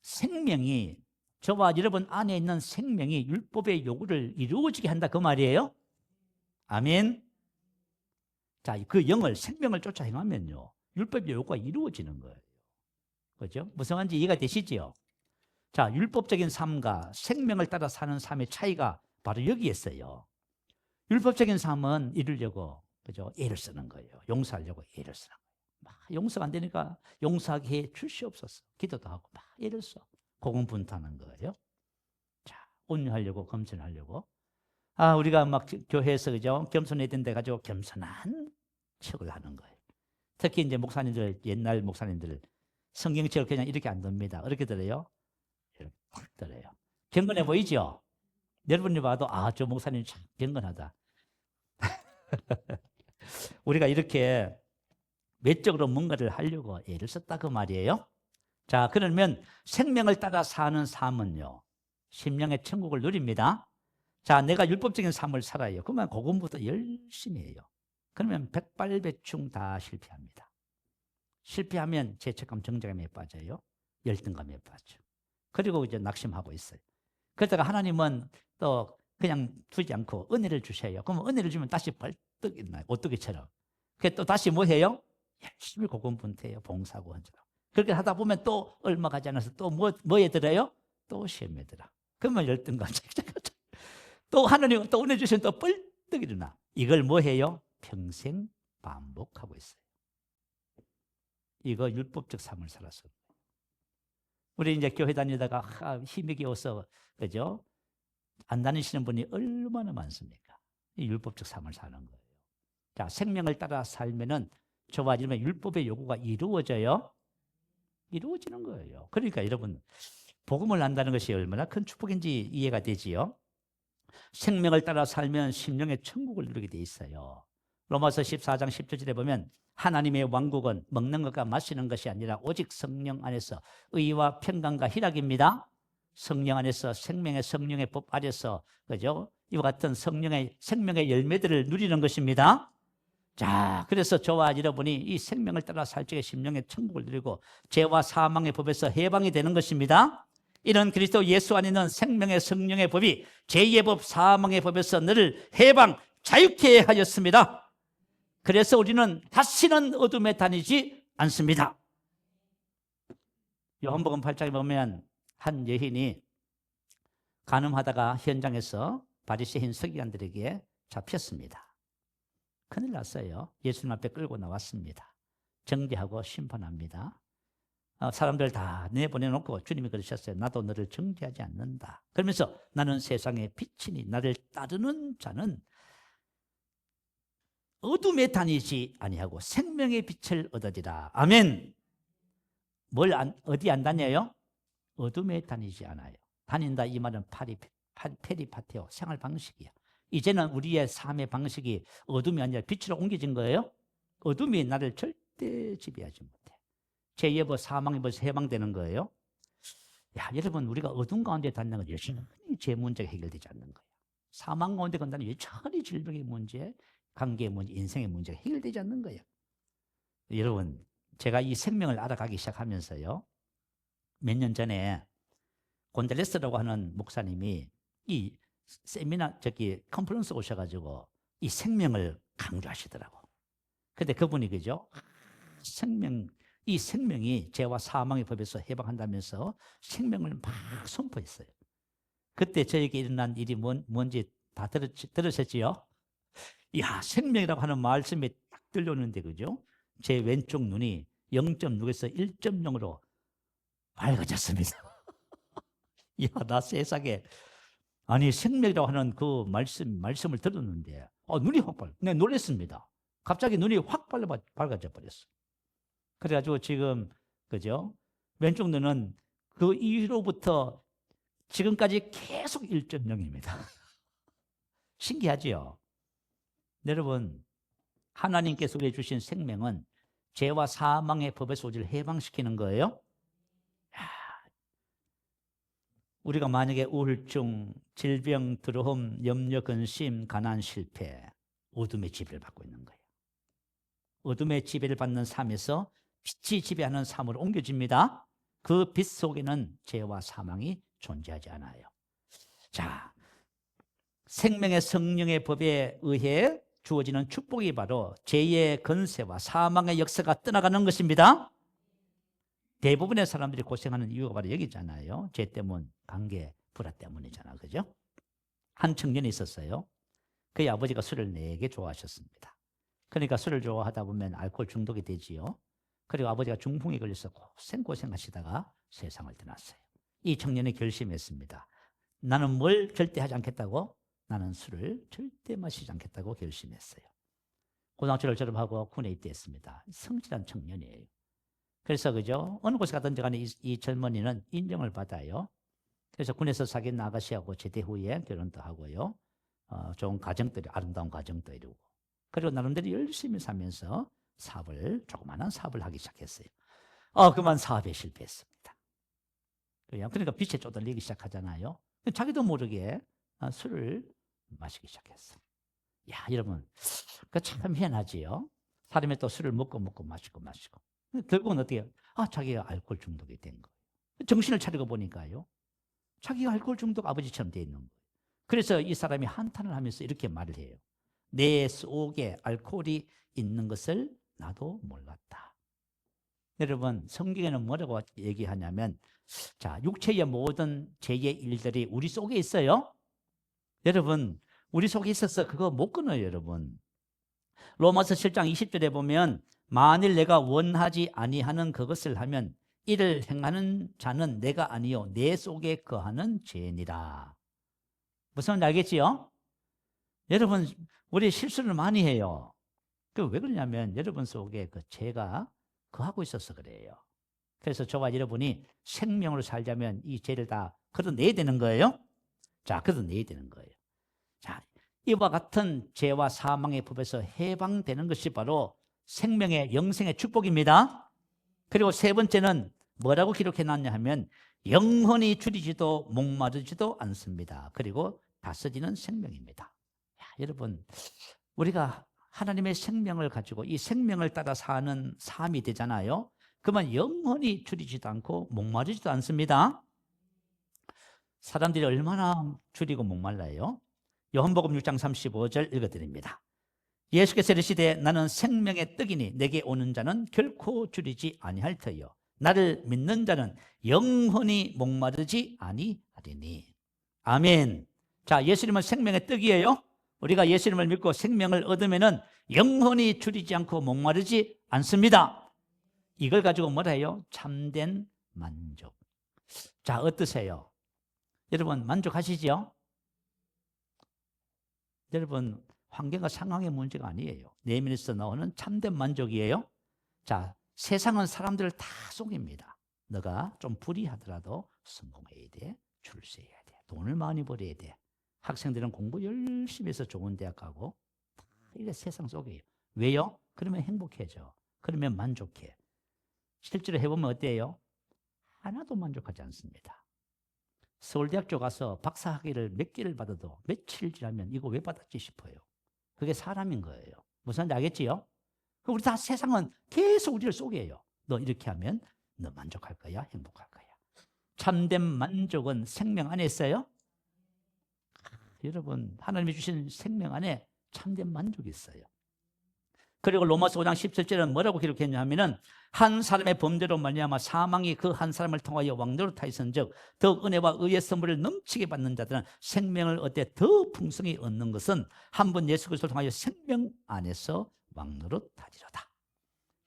A: 생명이, 저와 여러분 안에 있는 생명이 율법의 요구를 이루어지게 한다 그 말이에요. 아멘. 자, 그 영을, 생명을 쫓아 행하면요 율법의 요구가 이루어지는 거예요. 그죠? 무슨 말인지 이해가 되시죠? 자, 율법적인 삶과 생명을 따라 사는 삶의 차이가 바로 여기에 있어요. 율법적인 삶은 이루려고, 그죠? 애를 쓰는 거예요. 용서하려고 애를 쓰는 거예요. 막 용서가 안 되니까 용서하게 해 주시옵소서. 기도도 하고 막 애를 써. 고군분투하는 거예요. 자, 온유하려고, 겸손하려고. 우리가 막 교회에서, 그죠? 겸손해야 된다 가지고 겸손한 척을 하는 거예요. 특히 이제 목사님들, 옛날 목사님들 성경책을 그냥 이렇게 안 듭니다. 이렇게 들어요. 이렇게 탁 들어요. 경건해 보이죠? 여러분이 봐도 저 목사님 참 경건하다. 우리가 이렇게 외적으로 뭔가를 하려고 애를 썼다 그 말이에요. 자, 그러면 생명을 따라 사는 삶은요 심령의 천국을 누립니다. 자, 내가 율법적인 삶을 살아요. 그러면 그것부터 열심히 해요. 그러면 백발백중 다 실패합니다. 실패하면 죄책감, 정죄감에 빠져요. 열등감에 빠져. 그리고 이제 낙심하고 있어요. 그러다가 하나님은 또 그냥 두지 않고 은혜를 주셔요. 그러면 은혜를 주면 다시 벌떡 일어나요. 오뚜기처럼. 그래서 또 다시 뭐 해요? 열심히 고군분투해요. 봉사하고 헌신하고. 그렇게 하다 보면 또 얼마 가지 않아서 또 뭐에 들어요? 또 시험에 들어. 그러면 열등감, 또 하나님 또 은혜 주시면 또 벌떡 일어나. 이걸 뭐 해요? 평생 반복하고 있어요. 이거 율법적 삶을 살았어요. 우리 이제 교회 다니다가 힘이 겨워서, 그죠? 안 다니시는 분이 얼마나 많습니까? 이 율법적 삶을 사는 거예요. 자, 생명을 따라 살면은 저와 여러분의 율법의 요구가 이루어져요. 이루어지는 거예요. 그러니까 여러분, 복음을 안다는 것이 얼마나 큰 축복인지 이해가 되지요. 생명을 따라 살면 심령의 천국을 누리게 돼 있어요. 로마서 14장 10절에 보면 하나님의 왕국은 먹는 것과 마시는 것이 아니라 오직 성령 안에서 의와 평강과 희락입니다. 성령 안에서 생명의 성령의 법 아래서, 그죠? 이와 같은 생명의 열매들을 누리는 것입니다. 자, 그래서 저와 여러분이 이 생명을 따라 살 적에 심령의 천국을 누리고 죄와 사망의 법에서 해방이 되는 것입니다. 이런 그리스도 예수 안에 있는 생명의 성령의 법이 죄의 법, 사망의 법에서 너를 해방, 자유케 하였습니다. 그래서 우리는 다시는 어둠에 다니지 않습니다. 요한복음 8장에 보면 한 여인이 간음하다가 현장에서 바리새인 서기관들에게 잡혔습니다. 큰일 났어요. 예수님 앞에 끌고 나왔습니다. 정죄하고 심판합니다. 사람들 다 내보내놓고 주님이 그러셨어요. 나도 너를 정죄하지 않는다. 그러면서 나는 세상의 빛이니 나를 따르는 자는 어둠에 다니지 아니하고 생명의 빛을 얻으리라. 아멘. 어디 안 다녀요? 어둠에 다니지 않아요. 다닌다 이 말은 페리파테오, 생활 방식이야. 이제는 우리의 삶의 방식이 어둠이 아니라 빛으로 옮겨진 거예요. 어둠이 나를 절대 지배하지 못해. 죄예버 사망에 벌써 해방되는 거예요. 야, 여러분, 우리가 어둠 가운데 닿는 건 여전히 죄 문제가 해결되지 않는 거예요. 사망 가운데 간다는 여전히 질병의 문제, 관계의 문제, 인생의 문제가 해결되지 않는 거예요. 여러분, 제가 이 생명을 알아가기 시작하면서요, 몇 년 전에 곤잘레스라고 하는 목사님이 이 세미나 컨퍼런스 오셔가지고 이 생명을 강조하시더라고. 근데 그분이 그죠? 이 생명이 죄와 사망의 법에서 해방한다면서 생명을 막 선포했어요. 그때 저에게 일어난 일이 뭔지 다 들으셨지요? 야, 생명이라고 하는 말씀이 딱 들려오는데, 그죠? 제 왼쪽 눈이 0.6에서 1.0으로 밝아졌습니다. 야, 나 세상에, 아니, 생명이라고 하는 그 말씀을 들었는데, 눈이 네, 놀랐습니다. 갑자기 눈이 확 밝아져 버렸어. 그래가지고 지금, 그죠? 왼쪽 눈은 그 이후로부터 지금까지 계속 1.0입니다. 신기하지요? 여러분, 하나님께서 우리에게 주신 생명은 죄와 사망의 법에서 우리를 해방시키는 거예요. 우리가 만약에 우울증, 질병, 두려움, 염려, 근심, 가난, 실패, 어둠의 지배를 받고 있는 거예요. 어둠의 지배를 받는 삶에서 빛이 지배하는 삶으로 옮겨집니다. 그 빛 속에는 죄와 사망이 존재하지 않아요. 자, 생명의 성령의 법에 의해 주어지는 축복이 바로 죄의 건세와 사망의 역사가 떠나가는 것입니다. 대부분의 사람들이 고생하는 이유가 바로 여기잖아요. 죄 때문, 관계, 불화 때문이잖아. 그죠? 한 청년이 있었어요. 그의 아버지가 술을 내게 좋아하셨습니다. 그러니까 술을 좋아하다 보면 알코올 중독이 되지요. 그리고 아버지가 중풍에 걸려서 고생하시다가 세상을 떠났어요. 이 청년이 결심했습니다. 나는 뭘 절대 하지 않겠다고? 나는 술을 절대 마시지 않겠다고 결심했어요. 고등학교를 졸업하고 군에 입대했습니다. 성실한 청년이에요. 그래서 그죠? 어느 곳에 가든지 간에 이 젊은이는 인정을 받아요. 그래서 군에서 사귄 아가씨하고 제대 후에 결혼도 하고요. 좋은 가정들이, 아름다운 가정도 이루고. 그리고 나름대로 열심히 살면서 조그마한 사업을 하기 시작했어요. 그만 사업에 실패했습니다. 그러니까 빛에 쪼들리기 시작하잖아요. 자기도 모르게 술을 마시기 시작했어요. 야, 여러분, 그 참 희한하지요? 사람이 또 술을 먹고 마시고. 결국은 어떻게 해요? 자기가 알코올 중독이 된 거예요. 정신을 차리고 보니까요. 자기가 알코올 중독 아버지처럼 돼 있는 거예요. 그래서 이 사람이 한탄을 하면서 이렇게 말을 해요. 내 속에 알코올이 있는 것을 나도 몰랐다. 여러분, 성경에는 뭐라고 얘기하냐면, 자, 육체의 모든 죄의 일들이 우리 속에 있어요. 여러분, 우리 속에 있어서 그거 못 끊어요, 여러분. 로마서 7장 20절에 보면 만일 내가 원하지 아니하는 그것을 하면 이를 행하는 자는 내가 아니요 내 속에 거하는 죄니라. 무슨 말인지 알겠지요? 여러분, 우리 실수를 많이 해요. 왜 그러냐면 여러분 속에 그 죄가 거하고 있어서 그래요. 그래서 저와 여러분이 생명으로 살자면 이 죄를 다 걷어내야 되는 거예요. 자, 걷어내야 되는 거예요. 자, 이와 같은 죄와 사망의 법에서 해방되는 것이 바로 생명의 영생의 축복입니다. 그리고 세 번째는 뭐라고 기록해 놨냐 하면 영혼이 줄이지도 목마르지도 않습니다. 그리고 다스리는 생명입니다. 야, 여러분, 우리가 하나님의 생명을 가지고 이 생명을 따라 사는 삶이 되잖아요. 그러면 영혼이 줄이지도 않고 목마르지도 않습니다. 사람들이 얼마나 줄이고 목말라요? 요한복음 6장 35절 읽어드립니다. 예수께서 이르시되 나는 생명의 떡이니 내게 오는 자는 결코 줄이지 아니할 터이요 나를 믿는 자는 영원히 목마르지 아니하리니. 아멘. 자, 예수님은 생명의 떡이에요. 우리가 예수님을 믿고 생명을 얻으면은 영원히 줄이지 않고 목마르지 않습니다. 이걸 가지고 뭐라 해요? 참된 만족. 자, 어떠세요? 여러분 만족하시죠? 여러분, 환경과 상황의 문제가 아니에요. 내면에서 나오는 참된 만족이에요. 자, 세상은 사람들을 다 속입니다. 너가 좀 불이하더라도 성공해야 돼. 출세해야 돼. 돈을 많이 벌어야 돼. 학생들은 공부 열심히 해서 좋은 대학 가고 이게 세상 속이에요. 왜요? 그러면 행복해져. 그러면 만족해. 실제로 해보면 어때요? 하나도 만족하지 않습니다. 서울대학교 가서 박사학위를 몇 개를 받아도 며칠 지나면 이거 왜 받았지 싶어요. 그게 사람인 거예요. 무슨 말인지 알겠지요? 우리 다 세상은 계속 우리를 속여요. 너 이렇게 하면 너 만족할 거야? 행복할 거야? 참된 만족은 생명 안에 있어요? 여러분, 하나님이 주신 생명 안에 참된 만족이 있어요. 그리고 로마서 5장 17절은 뭐라고 기록했냐 하면은 한 사람의 범죄로 말미암아 사망이 그 한 사람을 통하여 왕노릇하였은즉 더욱 은혜와 의의 선물을 넘치게 받는 자들은 생명을 어때 더 풍성히 얻는 것은 한 번 예수 그리스도를 통하여 생명 안에서 왕노릇하리로다.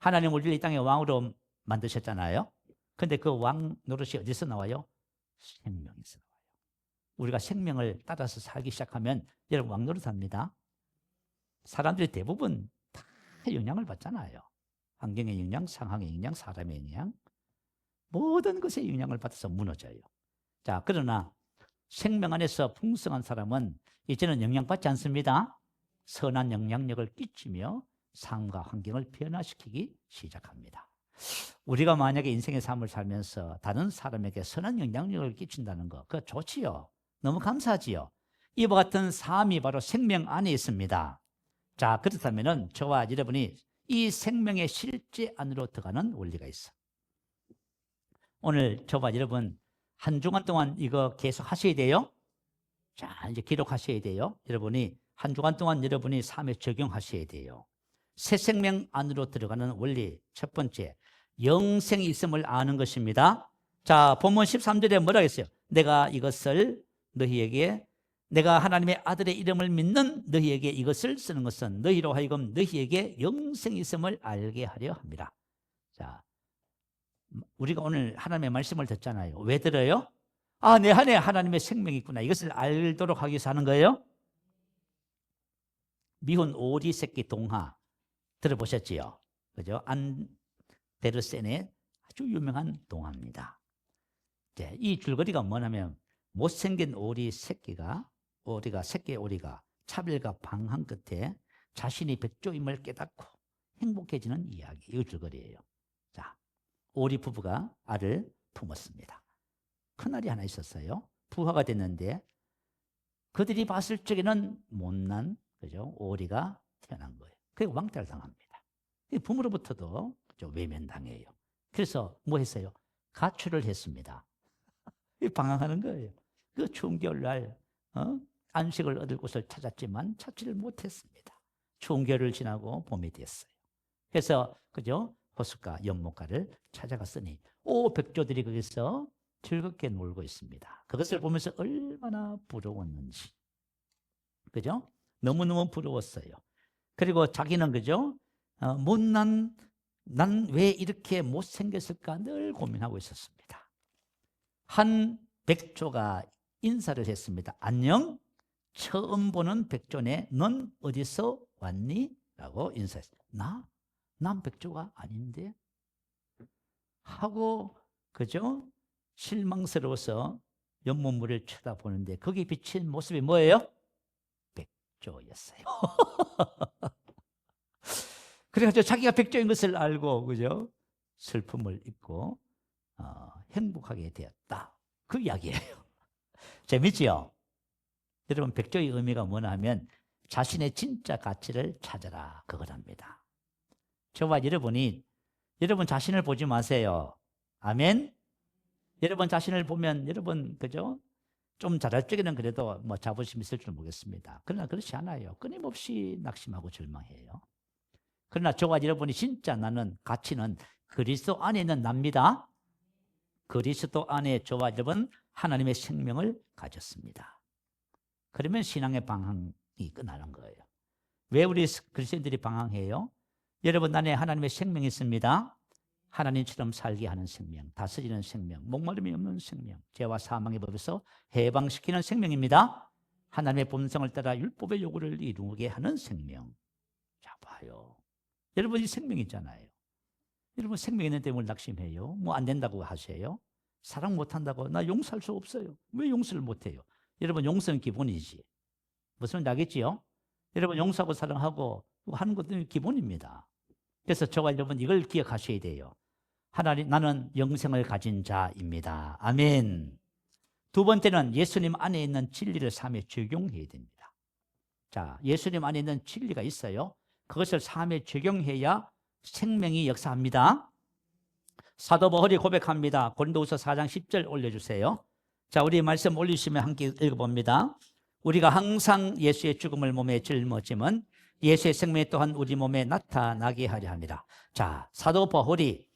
A: 하나님 우리를 이 땅에 왕으로 만드셨잖아요. 근데 그 왕 노릇이 어디서 나와요? 생명에서 나와요. 우리가 생명을 따라서 살기 시작하면 여러분 왕 노릇합니다. 사람들이 대부분 다 영향을 받잖아요. 환경의 영향, 상황의 영향, 사람의 영향, 모든 것에 영향을 받아서 무너져요. 자, 그러나 생명 안에서 풍성한 사람은 이제는 영향받지 않습니다. 선한 영향력을 끼치며 삶과 환경을 변화시키기 시작합니다. 우리가 만약에 인생의 삶을 살면서 다른 사람에게 선한 영향력을 끼친다는 거, 그거 좋지요. 너무 감사하지요. 이와 같은 삶이 바로 생명 안에 있습니다. 자, 그렇다면 저와 여러분이 이 생명의 실제 안으로 들어가는 원리가 있어. 오늘 저와 여러분 한 주간 동안 이거 계속 하셔야 돼요. 자, 이제 기록하셔야 돼요. 여러분이 한 주간 동안 여러분이 삶에 적용하셔야 돼요. 새 생명 안으로 들어가는 원리 첫 번째, 영생이 있음을 아는 것입니다. 자, 본문 13절에 뭐라고 했어요? 내가 이것을 너희에게 내가 하나님의 아들의 이름을 믿는 너희에게 이것을 쓰는 것은 너희로 하여금 너희에게 영생이 있음을 알게 하려 합니다. 자, 우리가 오늘 하나님의 말씀을 듣잖아요. 왜 들어요? 아, 내 안에 하나님의 생명이 있구나. 이것을 알도록 하기 위해서 하는 거예요. 미혼 오리 새끼 동화 들어보셨지요? 그죠? 안데르센의 아주 유명한 동화입니다. 네, 이 줄거리가 뭐냐면 못생긴 새끼 오리가 차별과 방황 끝에 자신이 백조임을 깨닫고 행복해지는 이야기. 이 줄거리예요. 자, 오리 부부가 알을 품었습니다. 큰알이 하나 있었어요. 부화가 됐는데 그들이 봤을 적에는 못난 그죠? 오리가 태어난 거예요. 그게 왕따를 당합니다. 부모로부터도 외면당해요. 그래서 뭐 했어요? 가출을 했습니다. 방황하는 거예요. 그 추운 겨울날 안식을 얻을 곳을 찾았지만 찾지를 못했습니다. 추운 겨울을 지나고 봄이 됐어요. 그래서 그죠? 호숫가, 연못가를 찾아갔으니 백조들이 거기서 즐겁게 놀고 있습니다. 그것을 보면서 얼마나 부러웠는지. 그죠? 너무너무 부러웠어요. 그리고 자기는 그죠? 난 왜 이렇게 못생겼을까 늘 고민하고 있었습니다. 한 백조가 인사를 했습니다. 안녕? 처음 보는 백조네. 넌 어디서 왔니? 라고 인사했어요. 난 백조가 아닌데? 하고 그죠? 실망스러워서 연못물을 쳐다보는데 거기 비친 모습이 뭐예요? 백조였어요. 그래가지고 자기가 백조인 것을 알고 그죠? 슬픔을 잊고 행복하게 되었다. 그 이야기예요. 재밌지요? 여러분 백조의 의미가 뭐냐 하면 자신의 진짜 가치를 찾아라 그거랍니다. 저와 여러분 자신을 보지 마세요. 아멘. 여러분 자신을 보면 여러분 그죠? 좀 잘할 적에는 그래도 뭐 자부심 있을 줄 모르겠습니다. 그러나 그렇지 않아요. 끊임없이 낙심하고 절망해요. 그러나 저와 여러분이 진짜 나는 가치는 그리스도 안에 있는 납니다. 그리스도 안에 저와 여러분 하나님의 생명을 가졌습니다. 그러면 신앙의 방황이 끝나는 거예요. 왜 우리 그리스도인들이 방황해요? 여러분 안에 하나님의 생명이 있습니다. 하나님처럼 살게 하는 생명, 다스리는 생명, 목마름이 없는 생명, 죄와 사망의 법에서 해방시키는 생명입니다. 하나님의 본성을 따라 율법의 요구를 이루게 하는 생명. 자, 봐요. 여러분 이 생명 있잖아요. 여러분 생명 있는데 뭘 낙심해요? 뭐 안 된다고 하세요? 사랑 못한다고 나 용서할 수 없어요. 왜 용서를 못해요? 여러분 용서는 기본이지. 무슨 말인지 알겠지요? 여러분 용서하고 사랑하고 하는 것도 기본입니다. 그래서 저와 여러분 이걸 기억하셔야 돼요. 하나님, 나는 영생을 가진 자입니다. 아멘. 두 번째는 예수님 안에 있는 진리를 삶에 적용해야 됩니다. 자, 예수님 안에 있는 진리가 있어요. 그것을 삶에 적용해야 생명이 역사합니다. 사도 바울이 고백합니다. 고린도후서 4장 10절 올려주세요. 자, 우리 말씀 올리시면 함께 읽어봅니다. 우리가 항상 예수의 죽음을 몸에 짊어짐은 예수의 생명이 또한 우리 몸에 나타나게 하려 합니다. 자, 사도 바울이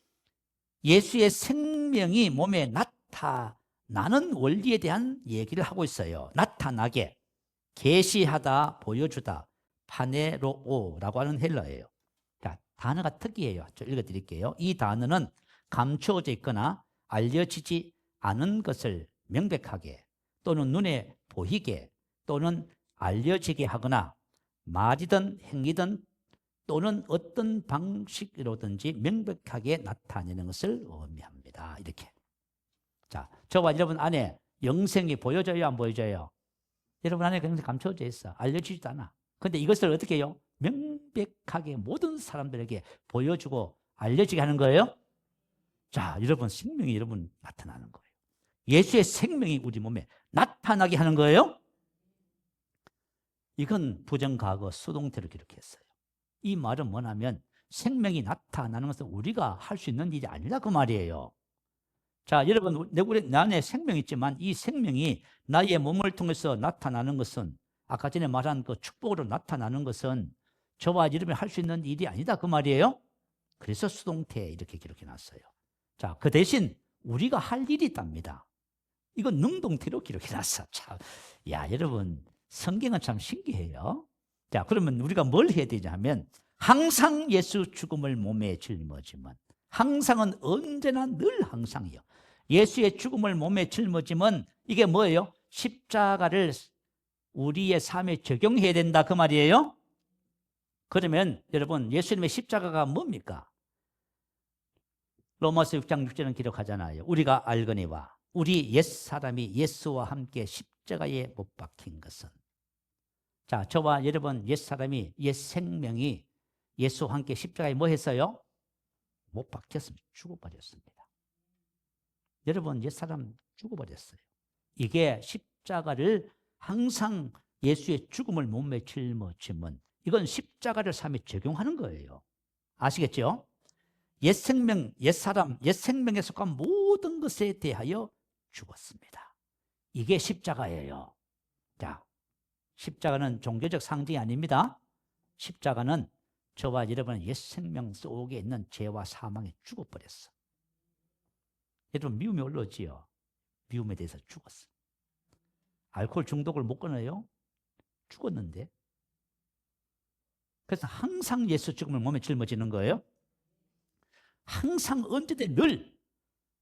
A: 예수의 생명이 몸에 나타나는 원리에 대한 얘기를 하고 있어요. 나타나게, 계시하다, 보여주다, 파네로오라고 하는 헬라어예요. 자, 단어가 특이해요. 저 읽어드릴게요. 이 단어는 감추어져 있거나 알려지지 않은 것을 명백하게 또는 눈에 보이게 또는 알려지게 하거나 말이든 행위든 또는 어떤 방식으로든지 명백하게 나타내는 것을 의미합니다. 이렇게. 자, 저와 여러분 안에 영생이 보여져요, 안 보여져요? 여러분 안에 영생이 감춰져 있어. 알려지지도 않아. 그런데 이것을 어떻게 해요? 명백하게 모든 사람들에게 보여주고 알려지게 하는 거예요. 자, 여러분 생명이 여러분 나타나는 거예요. 예수의 생명이 우리 몸에 나타나게 하는 거예요. 이건 부정과거 수동태로 기록했어요. 이 말은 뭐냐면 생명이 나타나는 것은 우리가 할 수 있는 일이 아니라 그 말이에요. 자, 여러분, 내 안에 생명이 있지만 이 생명이 나의 몸을 통해서 나타나는 것은 아까 전에 말한 그 축복으로 나타나는 것은 저와 여러분이 할 수 있는 일이 아니다 그 말이에요. 그래서 수동태에 이렇게 기록해 놨어요. 자, 그 대신 우리가 할 일이 있답니다. 이건 능동태로 기록해 놨어. 참, 야, 여러분 성경은 참 신기해요. 자, 그러면 우리가 뭘 해야 되냐 하면 항상 예수 죽음을 몸에 짊어지면, 항상은 언제나 늘 항상이요. 예수의 죽음을 몸에 짊어지면 이게 뭐예요? 십자가를 우리의 삶에 적용해야 된다 그 말이에요. 그러면 여러분 예수님의 십자가가 뭡니까? 로마서 6장 6절은 기록하잖아요. 우리가 알거니와 우리 옛사람이 예수와 함께 십자가에 못 박힌 것은, 자, 저와 여러분 옛사람이, 옛생명이 예수와 함께 십자가에 뭐 했어요? 못 박혔습니다. 죽어버렸습니다. 여러분 옛사람 죽어버렸어요. 이게 십자가를 항상 예수의 죽음을 몸에 짊어지면 이건 십자가를 삶에 적용하는 거예요. 아시겠죠? 옛생명, 옛사람, 옛생명에 속한 모든 것에 대하여 죽었습니다. 이게 십자가예요. 자, 십자가는 종교적 상징이 아닙니다. 십자가는 저와 여러분의 옛생명 속에 있는 죄와 사망에 죽어버렸어. 여러분 미움이 올라오지요. 미움에 대해서 죽었어. 알코올 중독을 못 끊어요. 죽었는데. 그래서 항상 예수 죽음을 몸에 짊어지는 거예요. 항상 언제든 늘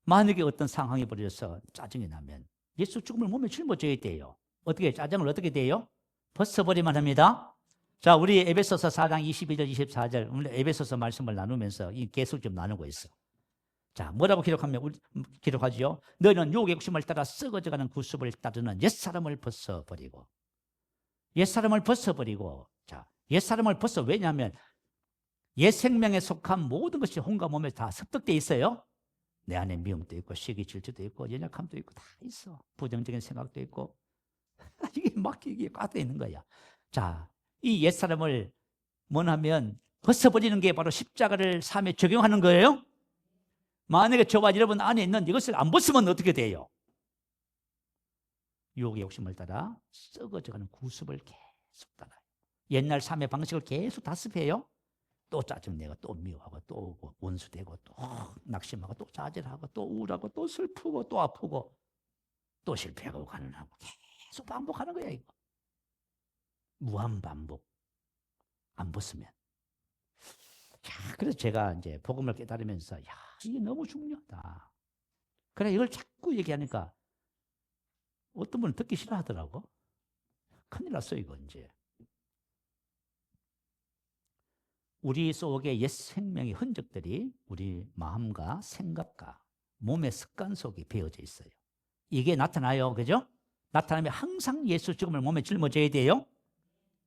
A: 만약에 어떤 상황이 벌어져서 짜증이 나면 예수 죽음을 몸에 짊어져야 돼요. 어떻게 짜증을 어떻게 돼요? 벗어버리만 합니다. 자, 우리 에베소서 4장 22절 24절 오늘 에베소서 말씀을 나누면서 이 계속 좀 나누고 있어. 자, 뭐라고 기록하지요? 너희는 육의 욕심을 따라 썩어져가는 구습을 따르는 옛사람을 벗어버리고, 옛사람을 벗어버리고, 자, 옛사람을 벗어. 왜냐하면 옛생명에 속한 모든 것이 혼과 몸에 다 습득되어 있어요. 내 안에 미움도 있고 시기 질투도 있고 연약함도 있고 다 있어. 부정적인 생각도 있고 이게 막 이게 꽉 있는 거야. 자, 이 옛사람을 뭐냐면 벗어버리는 게 바로 십자가를 삶에 적용하는 거예요. 만약에 저와 여러분 안에 있는 이것을 안 벗으면 어떻게 돼요? 유혹의 욕심을 따라 썩어져가는 구습을 계속 따라요. 옛날 삶의 방식을 계속 다습해요. 또 짜증내고 또 미워하고 또 원수되고 또 낙심하고 또 좌절하고 또 우울하고 또 슬프고 또 아프고 또 실패하고 가난하고 계속 반복하는 거야. 이거 무한 반복. 안 벗으면. 야, 그래서 제가 이제 복음을 깨달으면서 야, 이게 너무 중요하다. 그래, 이걸 자꾸 얘기하니까 어떤 분은 듣기 싫어하더라고. 큰일 났어 이거 이제. 우리 속에 옛 생명의 흔적들이 우리 마음과 생각과 몸의 습관 속에 배어져 있어요. 이게 나타나요. 그죠? 나타나면 항상 예수 죽음을 몸에 짊어져야 돼요.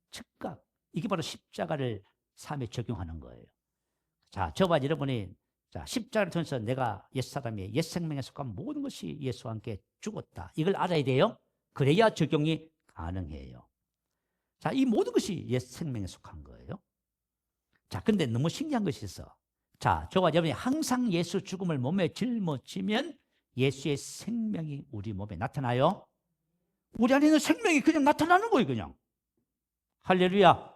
A: 즉각. 이게 바로 십자가를 삶에 적용하는 거예요. 자, 저와 여러분이 자, 십자가를 통해서 내가 옛사람의 옛생명에 속한 모든 것이 예수와 함께 죽었다. 이걸 알아야 돼요. 그래야 적용이 가능해요. 자, 이 모든 것이 옛생명에 속한 거예요. 자, 근데 너무 신기한 것이 있어. 자, 저와 여러분이 항상 예수 죽음을 몸에 짊어지면 예수의 생명이 우리 몸에 나타나요. 우리 안에 있는 생명이 그냥 나타나는 거예요, 그냥. 할렐루야.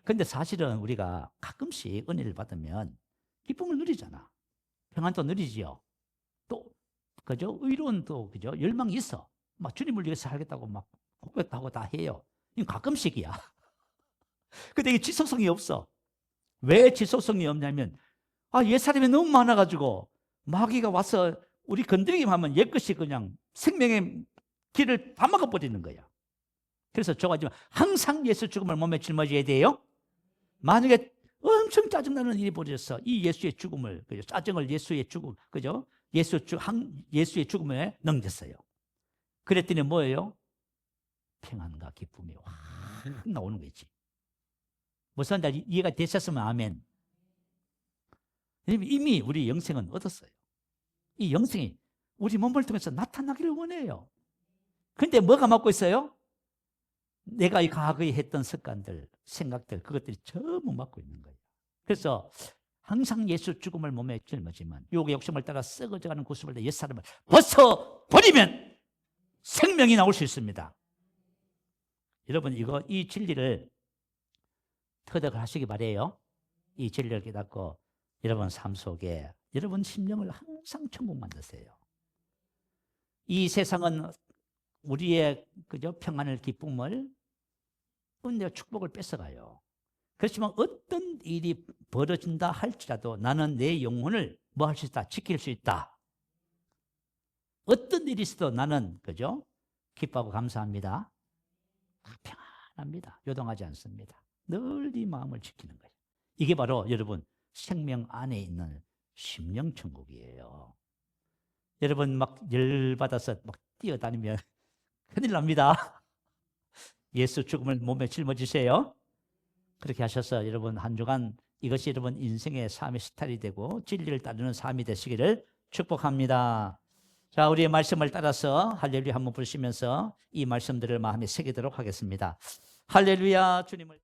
A: 근데 사실은 우리가 가끔씩 은혜를 받으면 기쁨을 누리잖아. 평안도 누리지요. 또, 그죠? 의로운도, 그죠? 열망이 있어. 막 주님을 위해서 살겠다고 막 고백하고 다 해요. 이건 가끔씩이야. 근데 이게 지속성이 없어. 왜 지속성이 없냐면, 옛사람이 너무 많아가지고, 마귀가 와서 우리 건드리기만 하면 옛것이 그냥 생명의 길을 다 막아버리는 거야. 그래서 저가 지금 항상 예수 죽음을 몸에 짊어져야 돼요. 만약에 엄청 짜증나는 일이 벌어졌어. 이 예수의 죽음을, 그죠? 짜증을 예수의 죽음, 그죠? 예수의 죽음에 넘겼어요. 그랬더니 뭐예요? 평안과 기쁨이 확 나오는 거지. 무슨 말 이해가 되셨으면 아멘. 이미 우리 영생은 얻었어요. 이 영생이 우리 몸을 통해서 나타나기를 원해요. 근데 뭐가 막고 있어요? 내가 이 과거에 했던 습관들, 생각들, 그것들이 전부 막고 있는 거예요. 그래서 항상 예수 죽음을 몸에 짊어지면 욕의 욕심을 따라 썩어져가는 구습을 내 옛사람을 벗어버리면 생명이 나올 수 있습니다. 여러분 이 진리를 터득을 하시기 바래요. 이 진리를 깨닫고 여러분 삶 속에 여러분 심령을 항상 천국 만드세요. 이 세상은 우리의 그저 평안을, 기쁨을, 은혜와 축복을 뺏어가요. 그렇지만 어떤 일이 벌어진다 할지라도 나는 내 영혼을 뭐 할 수 있다? 지킬 수 있다. 어떤 일이 있어도 나는 그죠? 기뻐하고 감사합니다. 평안합니다. 요동하지 않습니다. 늘 이 마음을 지키는 거예요. 이게 바로 여러분 생명 안에 있는 심령천국이에요. 여러분 막 열받아서 막 뛰어다니면 큰일 납니다. 예수 죽음을 몸에 짊어지세요. 그렇게 하셔서 여러분 한 주간 이것이 여러분 인생의 삶의 스타일이 되고 진리를 따르는 삶이 되시기를 축복합니다. 자, 우리의 말씀을 따라서 할렐루야 한번 부르시면서 이 말씀들을 마음에 새기도록 하겠습니다. 할렐루야. 주님을